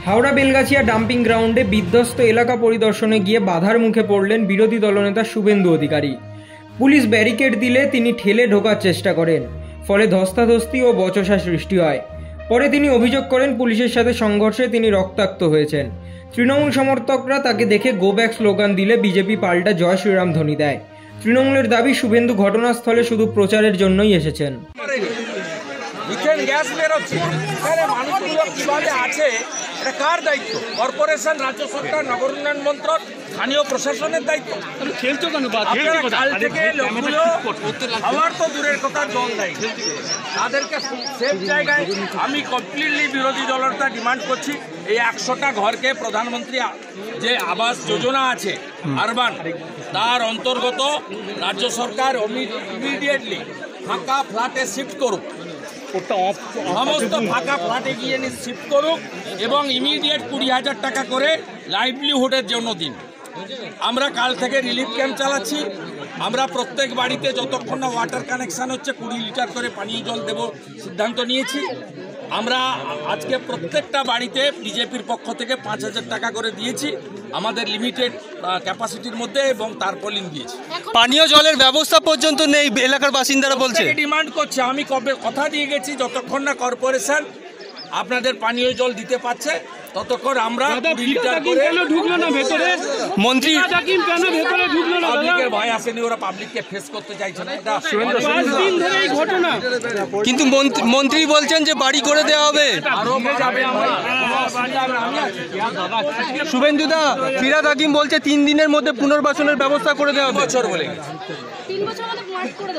Howrah Belgachia dumping গ্রাউন্ডে বিধ্বস্ত এলাকা পরিদর্শনে গিয়ে বাধার মুখে পড়লেন বিরোধী দলনেতা শুভেন্দু অধিকারী। পুলিশ ব্যারিকেড দিলে তিনি ঠেলে ঢোকার চেষ্টা করেন, ফলে ধস্তাধস্তি ও বচসা সৃষ্টি হয়। পরে তিনি অভিযোগ করেন পুলিশের সাথে সংঘর্ষে তিনি রক্তাক্ত হয়েছেন। তৃণমূল সমর্থকরা তাকে দেখে গো ব্যাক স্লোগান দিলে বিজেপি পাল্টা জয় শ্রীরাম ধ্বনি দেয়। তৃণমূলের দাবি শুভেন্দু ঘটনাস্থলে শুধু প্রচারের জন্যই এসেছেন। মিথেন গ্যাস বেরোচ্ছে, এখানে মানুষগুলো কিভাবে আছে এটা কার দায়িত্ব? কর্পোরেশন, রাজ্য সরকার, নগর উন্নয়ন মন্ত্রক, স্থানীয় প্রশাসনের দায়িত্ব। কাল থেকে লোকগুলো খাওয়ার তো দূরের কথা, জল দেয়, তাদেরকে সেফ জায়গায়। আমি কমপ্লিটলি বিরোধী দলটা ডিমান্ড করছি, এই 100টা ঘরকে প্রধানমন্ত্রী যে আবাস যোজনা আছে আরবান, তার অন্তর্গত রাজ্য সরকার ইমিডিয়েটলি ফাঁকা ফ্ল্যাটে শিফট করুক, সমস্ত ফাঁকা ফ্ল্যাটে গিয়ে শিফট করুক এবং ইমিডিয়েট 20,000 টাকা করে লাইভলিহুডের জন্য দিন। আমরা কাল থেকে রিলিফ ক্যাম্প চালাচ্ছি। আমরা প্রত্যেক বাড়িতে যতক্ষণ না ওয়াটার কানেকশান হচ্ছে 20 লিটার করে পানীয় জল দেব সিদ্ধান্ত নিয়েছি। আমরা আজকে প্রত্যেকটা বাড়িতে বিজেপির পক্ষ থেকে 5,000 টাকা করে দিয়েছি আমাদের লিমিটেড ক্যাপাসিটির মধ্যে, এবং তারপলিং দিয়েছি। পানীয় জলের ব্যবস্থা পর্যন্ত নেই এলাকার বাসিন্দারা বলছে, ডিমান্ড করছে। আমি কবে কথা দিয়ে গেছি, যতক্ষণ না কর্পোরেশন আপনাদের পানীয় জল দিতে পারছে ততক্ষণ আমরা মন্ত্রী পাবলিকের ভয় আসেনি, ওরা পাবলিককে ফেস করতে চাইছে না। এটা কিন্তু মন্ত্রী বলছেন যে বাড়ি করে দেওয়া হবে। শুভেন্দুদা, ফিরাদ হাকিম বলছে 3 দিনের মধ্যে পুনর্বাসনের ব্যবস্থা করে দেওয়া হবে। বছর বলে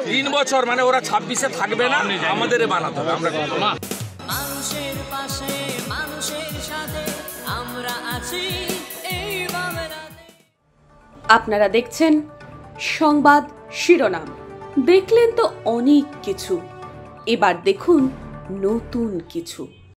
3 বছর মানে ওরা 26-এ থাকবে না, আমাদের বানাতে হবে। আমরা মানুষের পাশে, মানুষের সাথে আমরা আছি এই বাংলাতে। আপনারা দেখছেন সংবাদ শিরোনাম। দেখলেন তো অনেক কিছু, এবার দেখুন নতুন কিছু।